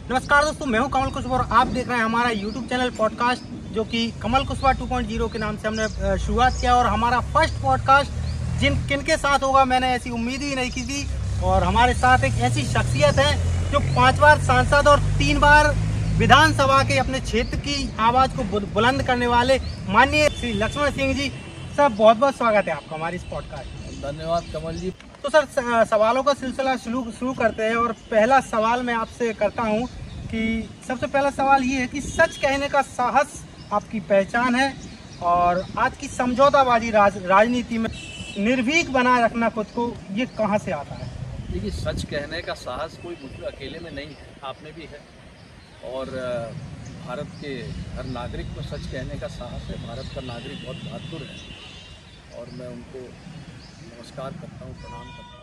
नमस्कार दोस्तों, मैं हूं कमल कुशवाहा और आप देख रहे हैं हमारा YouTube चैनल पॉडकास्ट, जो कि कमल कुशवाहा 2.0 के नाम से हमने शुरुआत किया। और हमारा फर्स्ट पॉडकास्ट किनके साथ होगा, मैंने ऐसी उम्मीद ही नहीं की थी। और हमारे साथ एक ऐसी शख्सियत है जो 5 बार सांसद और 3 बार विधानसभा के अपने क्षेत्र की आवाज़ को बुलंद करने वाले माननीय श्री लक्ष्मण सिंह जी। सर, बहुत बहुत स्वागत है आपका हमारे इस पॉडकास्ट में। धन्यवाद कमल जी। तो सर, सवालों का सिलसिला शुरू करते हैं। और पहला सवाल मैं आपसे करता हूं कि सबसे पहला सवाल ये है कि सच कहने का साहस आपकी पहचान है, और आज की समझौताबाजी राजनीति में निर्भीक बनाए रखना खुद को, ये कहां से आता है? देखिए, सच कहने का साहस कोई मुझ अकेले में नहीं है, आप में भी है। और भारत के हर नागरिक को सच कहने का साहस है। भारत का नागरिक बहुत बहादुर है और मैं उनको नमस्कार करता हूँ, प्रणाम करता हूँ।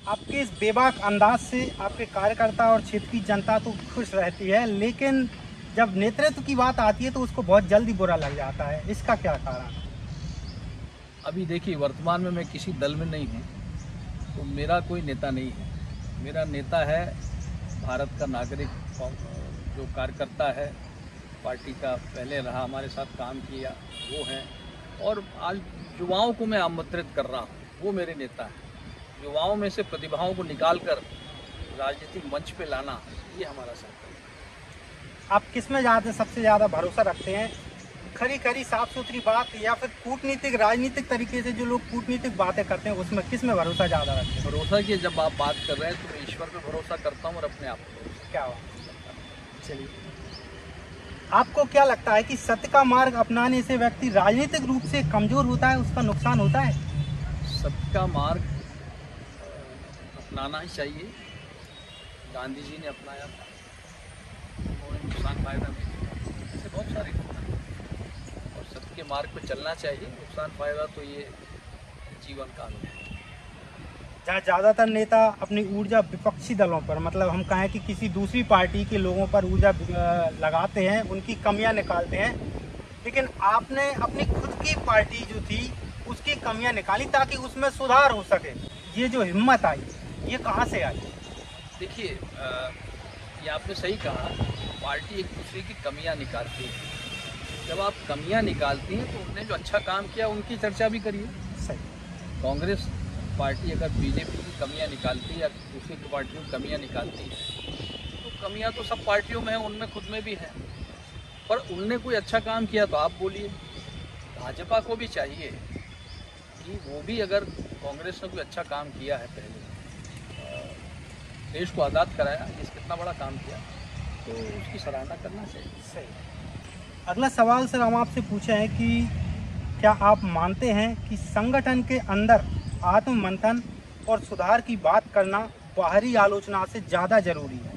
आपके इस बेबाक अंदाज से आपके कार्यकर्ता और क्षेत्र की जनता तो खुश रहती है, लेकिन जब नेतृत्व की बात आती है तो उसको बहुत जल्दी बुरा लग जाता है। इसका क्या कारण है? अभी देखिए, वर्तमान में मैं किसी दल में नहीं हूँ, तो मेरा कोई नेता नहीं है। मेरा नेता है भारत का नागरिक, जो कार्यकर्ता है, पार्टी का पहले रहा, हमारे साथ काम किया, वो है। और आज युवाओं को मैं आमंत्रित कर रहा हूँ, वो मेरे नेता है। युवाओं में से प्रतिभाओं को निकालकर राजनीतिक मंच पे लाना, ये हमारा संकल्प है। आप किस में सबसे ज़्यादा भरोसा रखते हैं? खरी साफ सुथरी बात, या फिर कूटनीतिक राजनीतिक तरीके से जो लोग कूटनीतिक बातें करते हैं, उसमें किस में भरोसा ज़्यादा रखते हैं? भरोसा की जब आप बात कर रहे हैं तो मैं ईश्वर पे भरोसा करता हूँ और अपने आप पे। क्या हुआ? चलिए, आपको क्या लगता है कि सत्य का मार्ग अपनाने से व्यक्ति राजनीतिक रूप से कमजोर होता है, उसका नुकसान होता है? सत्य का मार्ग अपनाना ही चाहिए। गांधी जी ने अपनाया था, उन्होंने नुकसान फायदा नहीं किया। ऐसे बहुत सारे और सत्य के मार्ग पर चलना चाहिए। नुकसान फायदा तो ये जीवन काल है। जहाँ ज़्यादातर नेता अपनी ऊर्जा विपक्षी दलों पर, मतलब हम कहें कि किसी दूसरी पार्टी के लोगों पर ऊर्जा लगाते हैं, उनकी कमियां निकालते हैं, लेकिन आपने अपनी खुद की पार्टी जो थी उसकी कमियां निकाली ताकि उसमें सुधार हो सके। ये जो हिम्मत आई, ये कहाँ से आई? देखिए, ये आपने सही कहा, पार्टी एक दूसरे की कमियां निकालती है। जब आप कमियां निकालती हैं तो उन्होंने जो अच्छा काम किया उनकी चर्चा भी करिए। सही। कांग्रेस पार्टी अगर बीजेपी की कमियां निकालती है या दूसरी पार्टियों की कमियां निकालती है, तो कमियां तो सब पार्टियों में हैं, उनमें खुद में भी हैं। पर उनने कोई अच्छा काम किया तो आप बोलिए। भाजपा को भी चाहिए कि वो भी, अगर कांग्रेस ने कोई अच्छा काम किया है, पहले देश को आज़ाद कराया, इस कितना बड़ा काम किया, तो उसकी सराहना करना चाहिए। सही। अगला सवाल सर, हम आपसे पूछे हैं कि क्या आप मानते हैं कि संगठन के अंदर आत्ममंथन और सुधार की बात करना बाहरी आलोचना से ज़्यादा जरूरी है?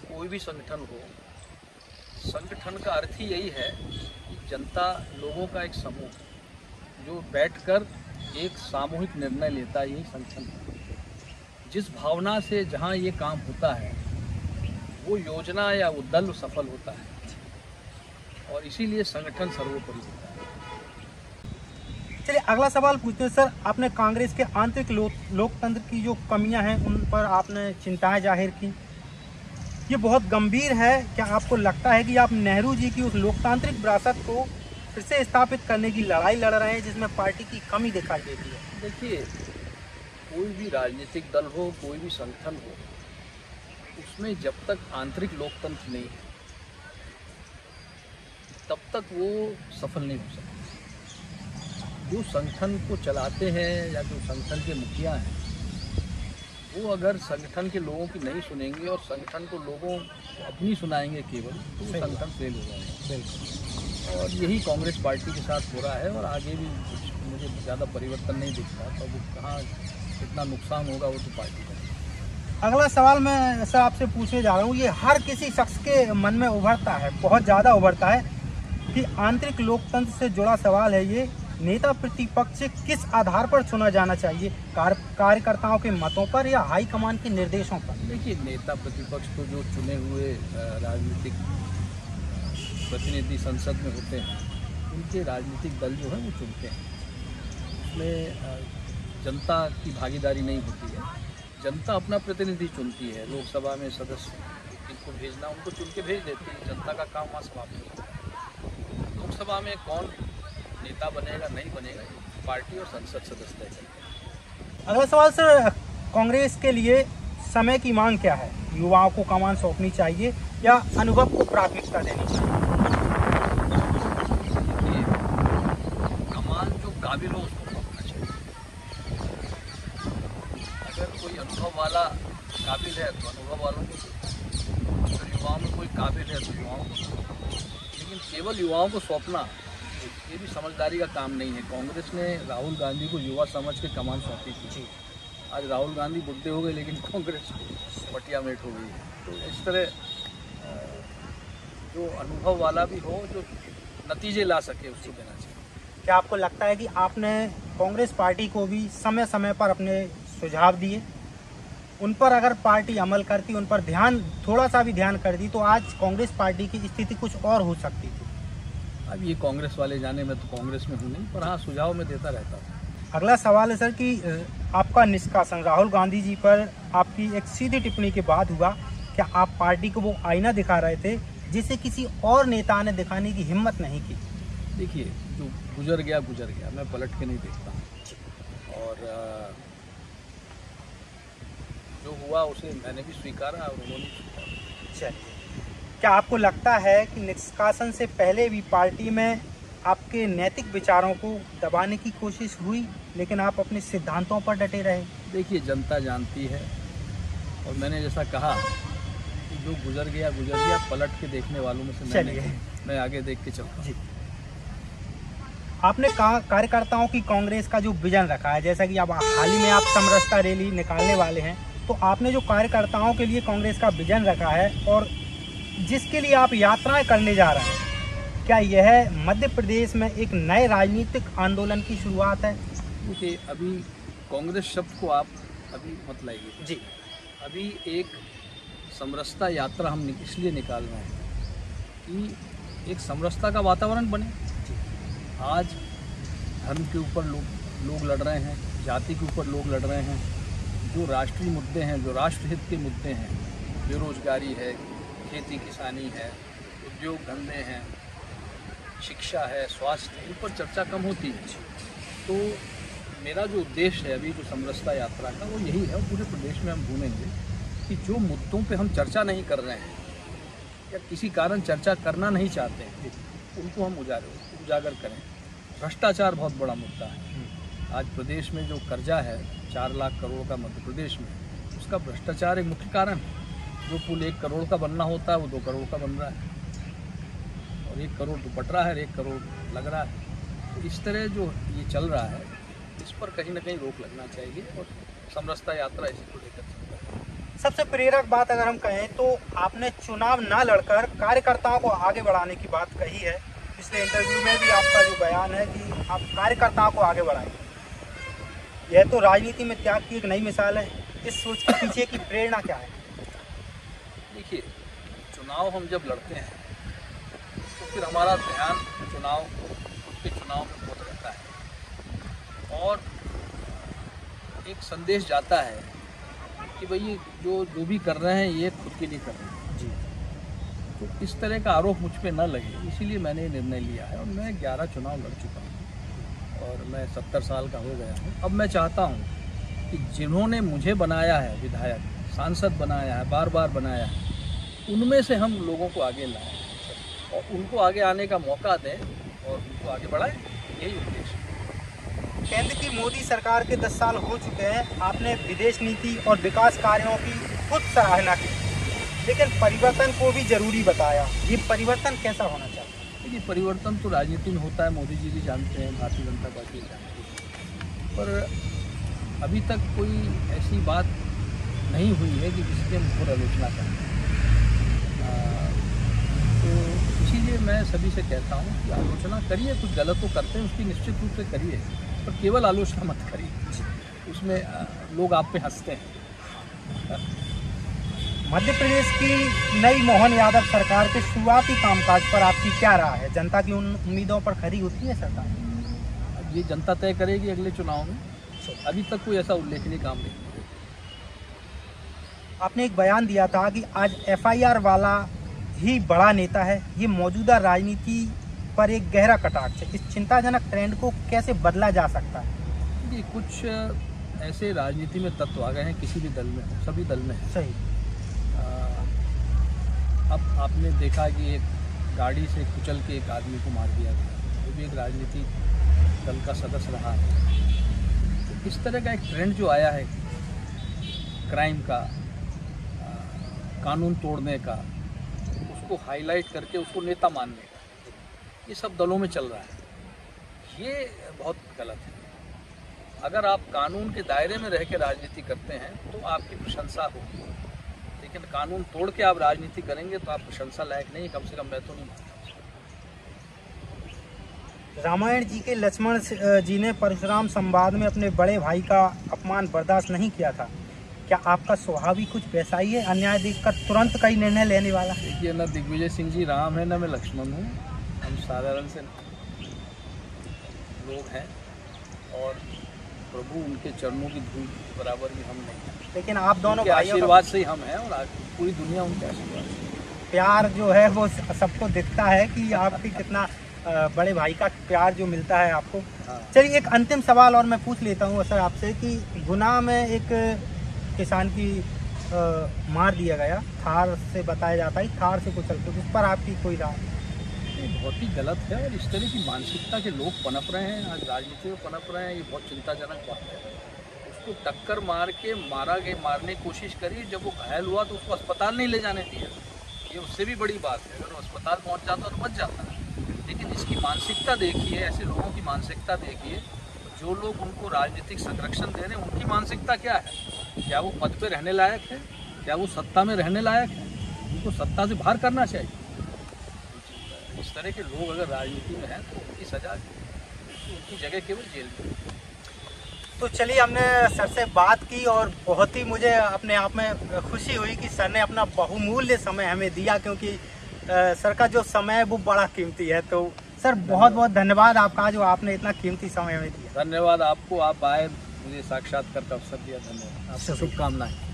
कोई भी संगठन हो, संगठन का अर्थ ही यही है कि जनता, लोगों का एक समूह जो बैठकर एक सामूहिक निर्णय लेता है, यही संगठन है। जिस भावना से जहाँ ये काम होता है, वो योजना या वो दल सफल होता है, और इसीलिए संगठन सर्वोपरि होता है। चलिए, अगला सवाल पूछते हैं सर। आपने कांग्रेस के आंतरिक लोकतंत्र की जो कमियां हैं उन पर आपने चिंताएं जाहिर की। ये बहुत गंभीर है। क्या आपको लगता है कि आप नेहरू जी की उस लोकतांत्रिक विरासत को फिर से स्थापित करने की लड़ाई लड़ रहे हैं जिसमें पार्टी की कमी दिखाई देती है? देखिए, कोई भी राजनीतिक दल हो, कोई भी संगठन हो, उसमें जब तक आंतरिक लोकतंत्र नहीं है, तब तक वो सफल नहीं हो सकता। जो संगठन को चलाते हैं या जो संगठन के मुखिया हैं, वो अगर संगठन के लोगों की नहीं सुनेंगे और संगठन को लोगों अपनी सुनाएंगे केवल, तो वो संगठन फेल हो जाएगा। और यही कांग्रेस पार्टी के साथ हो रहा है, और आगे भी कुछ मुझे ज़्यादा परिवर्तन नहीं दिख रहा। तो वो कहाँ कितना नुकसान होगा, वो तो पार्टी का। अगला सवाल मैं सर आपसे पूछने जा रहा हूँ। ये हर किसी शख्स के मन में उभरता है, बहुत ज़्यादा उभरता है, कि आंतरिक लोकतंत्र से जुड़ा सवाल है ये। नेता प्रतिपक्ष किस आधार पर चुना जाना चाहिए? कार्यकर्ताओं के मतों पर या हाईकमान के निर्देशों पर? देखिए, नेता प्रतिपक्ष तो जो चुने हुए राजनीतिक प्रतिनिधि संसद में होते हैं, उनके राजनीतिक दल जो है वो चुनते हैं। उसमें जनता की भागीदारी नहीं होती है। जनता अपना प्रतिनिधि चुनती है। लोकसभा में सदस्य किनको भेजना उनको चुन के भेज देते हैं, जनता का काम वहाँ समाप्त हो जाता है। लोकसभा में कौन नेता बनेगा नहीं बनेगा पार्टी और संसद सदस्य तय करेंगे। अगला सवाल सर, कांग्रेस के लिए समय की मांग क्या है? युवाओं को कमान सौंपनी चाहिए या अनुभव को प्राथमिकता देनी चाहिए? कमान जो काबिल हो उसको सौंपना चाहिए। अगर कोई अनुभव वाला काबिल है तो अनुभव वालों को, अगर युवाओं में कोई काबिल है तो युवाओं को, लेकिन केवल युवाओं को सौंपना ये भी समझदारी का काम नहीं है। कांग्रेस ने राहुल गांधी को युवा समझ के कमान सौंपी थी। आज राहुल गांधी बुढ़े हो गए लेकिन कांग्रेस पटिया मेट हो गई है। तो इस तरह जो अनुभव वाला भी हो, जो नतीजे ला सके, उसको देना चाहिए। क्या आपको लगता है कि आपने कांग्रेस पार्टी को भी समय समय पर अपने सुझाव दिए, उन पर अगर पार्टी अमल करती, उन पर थोड़ा सा भी ध्यान करती तो आज कांग्रेस पार्टी की स्थिति कुछ और हो सकती थी? अब ये कांग्रेस वाले जाने, में तो कांग्रेस में हूँ नहीं, पर हाँ सुझाव में देता रहता हूँ। अगला सवाल है सर कि आपका निष्कासन राहुल गांधी जी पर आपकी एक सीधी टिप्पणी के बाद हुआ। क्या आप पार्टी को वो आईना दिखा रहे थे जिसे किसी और नेता ने दिखाने की हिम्मत नहीं की? देखिए, जो गुजर गया, मैं पलट के नहीं देखता। और जो हुआ उसे मैंने भी स्वीकारा और उन्होंने स्वीकारा। चलिए, क्या आपको लगता है कि निष्कासन से पहले भी पार्टी में आपके नैतिक विचारों को दबाने की कोशिश हुई लेकिन आप अपने सिद्धांतों पर डटे रहे? देखिए, जनता जानती है और मैंने जैसा कहा कि जो गुजर गया, पलट के देखने वालों में से मैं आगे देख के चलता हूँ। आपने कार्यकर्ताओं की कांग्रेस का जो विजन रखा है, जैसा कि अब हाल ही में आप समरसता रैली निकालने वाले हैं, तो आपने जो कार्यकर्ताओं के लिए कांग्रेस का विजन रखा है और जिसके लिए आप यात्राएं करने जा रहे हैं, क्या यह मध्य प्रदेश में एक नए राजनीतिक आंदोलन की शुरुआत है? देखिए, अभी कांग्रेस शब्द को आप अभी मत लाइए जी। अभी एक समरसता यात्रा हम इसलिए निकाल रहे हैं कि एक समरसता का वातावरण बने। आज धर्म के ऊपर लोग लड़ रहे हैं, जाति के ऊपर लोग लड़ रहे हैं। जो राष्ट्रीय मुद्दे हैं, जो राष्ट्रहित के मुद्दे हैं, बेरोजगारी है, खेती किसानी है, उद्योग धंधे हैं, शिक्षा है, स्वास्थ्य, इन पर चर्चा कम होती है। तो मेरा जो उद्देश्य है अभी जो समरसता यात्रा का, वो यही है। और पूरे प्रदेश में हम घूमेंगे कि जो मुद्दों पे हम चर्चा नहीं कर रहे हैं या किसी कारण चर्चा करना नहीं चाहते हैं, उनको हम उजागर करें। भ्रष्टाचार बहुत बड़ा मुद्दा है। आज प्रदेश में जो कर्जा है 4 लाख करोड़ का मध्य प्रदेश में, उसका भ्रष्टाचार एक मुख्य कारण है। जो पुल 1 करोड़ का बनना होता है वो 2 करोड़ का बन रहा है, और 1 करोड़ तो पट रहा है, 1 करोड़ लग रहा है। तो इस तरह जो ये चल रहा है, इस पर कहीं ना कहीं रोक लगना चाहिए और समरसता यात्रा इसी को लेकर चल रहा है। सबसे प्रेरक बात अगर हम कहें तो आपने चुनाव ना लड़कर कार्यकर्ताओं को आगे बढ़ाने की बात कही है। पिछले इंटरव्यू में भी आपका जो बयान है कि आप कार्यकर्ताओं को आगे बढ़ाएंगे, यह तो राजनीति में त्याग की एक नई मिसाल है। इस सोच के पीछे की प्रेरणा क्या है? देखिए, चुनाव हम जब लड़ते हैं तो फिर हमारा ध्यान खुद के चुनाव में बहुत रहता है और एक संदेश जाता है कि भाई ये जो भी कर रहे हैं ये खुद के लिए कर रहे हैं जी। तो इस तरह का आरोप मुझ पे न लगे, इसीलिए मैंने ये निर्णय लिया है। और मैं 11 चुनाव लड़ चुका हूँ और मैं 70 साल का हो गया हूँ। अब मैं चाहता हूँ कि जिन्होंने मुझे बनाया है, विधायक, सांसद बनाया है, बार बार बनाया है, उनमें से हम लोगों को आगे लाएं और उनको आगे आने का मौका दें और उनको आगे बढ़ाएं। यही उद्देश्य। केंद्र की मोदी सरकार के 10 साल हो चुके हैं। आपने विदेश नीति और विकास कार्यों की खुद सराहना की, लेकिन परिवर्तन को भी जरूरी बताया। ये परिवर्तन कैसा होना चाहिए? देखिए, परिवर्तन तो राजनीति में होता है, मोदी जी भी जानते हैं, भारतीय जनता पार्टी जानती है, पर अभी तक कोई ऐसी बात नहीं हुई है कि जिसकी हम घोर आलोचना करें। तो इसीलिए मैं सभी से कहता हूँ कि आलोचना करिए, कुछ गलत तो करते हैं उसकी निश्चित रूप से करिए, पर केवल आलोचना मत करिए, उसमें लोग आप पे हंसते हैं। मध्य प्रदेश की नई मोहन यादव सरकार के शुरुआती कामकाज पर आपकी क्या राय है? जनता की उन उम्मीदों पर खरी उतरी है सरकार? अब ये जनता तय करेगी अगले चुनाव में। अभी तक कोई ऐसा उल्लेखनीय काम नहीं। आपने एक बयान दिया था कि आज FIR वाला ही बड़ा नेता है। ये मौजूदा राजनीति पर एक गहरा कटाक्ष है। इस चिंताजनक ट्रेंड को कैसे बदला जा सकता है? ये कुछ ऐसे राजनीति में तत्व आ गए हैं, किसी भी दल में, सभी दल में है। सही। अब आपने देखा कि एक गाड़ी से कुचल के एक आदमी को मार दिया गया, वो भी एक राजनीतिक दल का सदस्य रहा है। तो इस तरह का एक ट्रेंड जो आया है क्राइम का, कानून तोड़ने का, उसको हाईलाइट करके उसको नेता मानने का, ये सब दलों में चल रहा है। ये बहुत गलत है। अगर आप कानून के दायरे में रह के राजनीति करते हैं तो आपकी प्रशंसा होगी, लेकिन कानून तोड़ के आप राजनीति करेंगे तो आप प्रशंसा लायक नहीं, कम से कम मैं तो नहीं मानता। रामायण जी के लक्ष्मण जी ने परशुराम संवाद में अपने बड़े भाई का अपमान बर्दाश्त नहीं किया था। क्या आपका स्वभाव भी कुछ वैसा ही है, अन्याय देखकर तुरंत कई निर्णय लेने वाला? देखिए, न दिग्विजय सिंह जी राम है, न मैं लक्ष्मण हूँ। हम साधारण से लोग हैं और प्रभु उनके चरणों की धूल बराबर भी हम नहीं हैं, लेकिन आप दोनों उनके आशीर्वाद से ही हम हैं और पूरी दुनिया उनके आशीर्वाद से। प्यार जो है वो सबको दिखता है कि आपकी कितना बड़े भाई का प्यार जो मिलता है आपको। हाँ। चलिए, एक अंतिम सवाल और मैं पूछ लेता हूँ सर आपसे कि गुना में एक किसान की मार दिया गया, थार से बताया जाता है, थार से कुचल के, उस पर आपकी कोई राय? ये बहुत ही गलत है और इस तरह की मानसिकता के लोग पनप रहे हैं, आज राजनीति में पनप रहे हैं। ये बहुत चिंताजनक बात है। उसको टक्कर मार के मारने की कोशिश करी, जब वो घायल हुआ तो उसको अस्पताल नहीं ले जाने दिया। ये उससे भी बड़ी बात है। अगर वो अस्पताल पहुंच जाता तो बच जाता। लेकिन इसकी मानसिकता देखिए, ऐसे लोगों की मानसिकता देखिए, जो लोग उनको राजनीतिक संरक्षण दे रहे हैं उनकी मानसिकता क्या है? क्या वो पद पे रहने लायक है? क्या वो सत्ता में रहने लायक है? उनको सत्ता से बाहर करना चाहिए। इस तरह के लोग अगर राजनीति में हैं तो उनकी सजा, उनकी जगह केवल जेल में। तो चलिए, हमने सर से बात की और बहुत ही मुझे अपने आप में खुशी हुई कि सर ने अपना बहुमूल्य समय हमें दिया, क्योंकि सर का जो समय है वो बड़ा कीमती है। तो सर बहुत बहुत धन्यवाद आपका, जो आपने इतना कीमती समय हमें दिया। धन्यवाद आपको, आप आए, मुझे साक्षात्कार का अवसर दिया। धन्यवाद, आपको शुभकामनाएं।